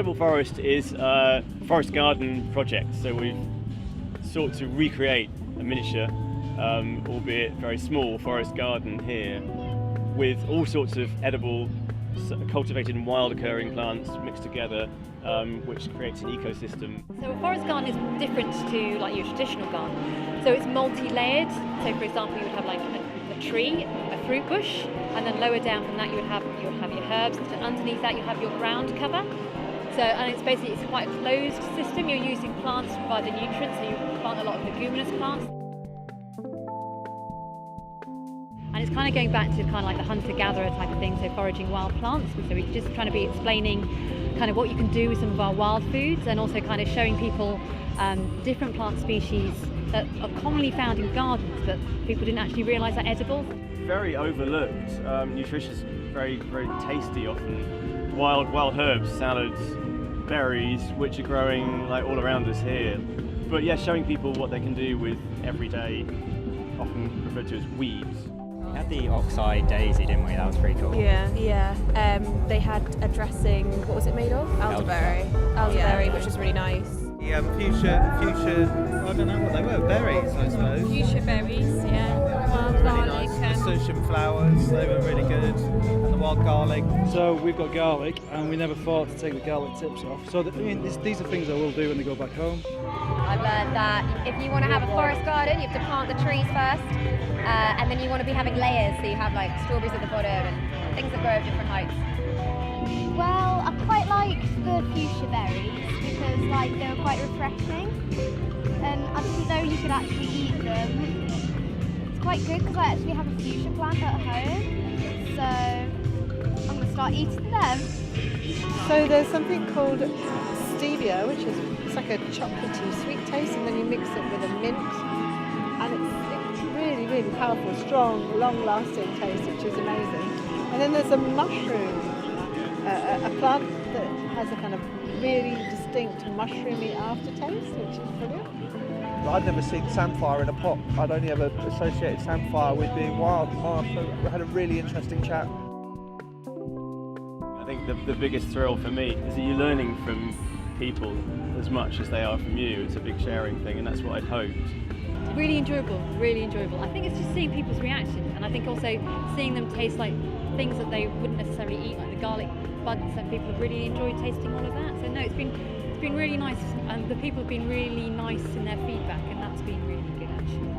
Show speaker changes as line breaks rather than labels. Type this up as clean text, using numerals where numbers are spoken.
Edible Forest is a forest garden project, so we've sought to recreate a miniature, albeit very small, forest garden here with all sorts of edible, cultivated and wild occurring plants mixed together, which creates an ecosystem.
So a forest garden is different to like your traditional garden. So it's multi-layered. So for example, you would have like a tree, a fruit bush, and then lower down from that you would have your herbs, and underneath that you have your ground cover. So, and it's quite a closed system. You're using plants to provide the nutrients, so you plant a lot of leguminous plants. And it's kind of going back to kind of like the hunter-gatherer type of thing, so foraging wild plants. So we're just trying to be explaining kind of what you can do with some of our wild foods, and also kind of showing people different plant species that are commonly found in gardens, but people didn't actually realise are edible.
Very overlooked, nutritious, very, very tasty often. Wild herbs, salads, berries, which are growing like all around us here. But yeah, showing people what they can do with everyday, often referred to as weeds.
We had the oxeye daisy, didn't we? That was pretty cool.
Yeah. They had a dressing. What was it made of?
Elderberry.
Elderberry, which was really nice.
Fuchsia, I don't know what they were, berries I suppose.
Fuchsia berries, yeah. Wild
Really
garlic.
nice. Nasturtium flowers, they were really good. And the wild garlic.
So we've got garlic, and we never thought to take the garlic tips off. So these are things I will do when they go back home.
I've learned that if you want to have a forest garden, you have to plant the trees first, and then you want to be having layers, so you have like strawberries at the bottom and things that grow at different heights.
Well, I quite liked the fuchsia berries because like they were quite refreshing, and I didn't know you could actually eat them. It's quite good because I actually have a fuchsia plant at home, so I'm going to start eating them.
So there's something called stevia, which is it's like a chocolatey sweet taste, and then you mix it with a mint, and it's really, really powerful, strong, long-lasting taste, which is amazing. And then there's a mushroom, a plant that has a kind of really distinct mushroomy aftertaste, which is brilliant.
I'd never seen samphire in a pot. I'd only ever associated samphire with being wild. So we had a really interesting chat.
I think the biggest thrill for me is that you're learning from people as much as they are from you. It's a big sharing thing, and that's what I'd hoped.
Really enjoyable, really enjoyable. I think it's just seeing people's reaction, and I think also seeing them taste like things that they wouldn't necessarily eat, like the garlic buds, and people have really enjoyed tasting all of that. So no, it's been really nice, and the people have been really nice in their feedback, and that's been really good actually.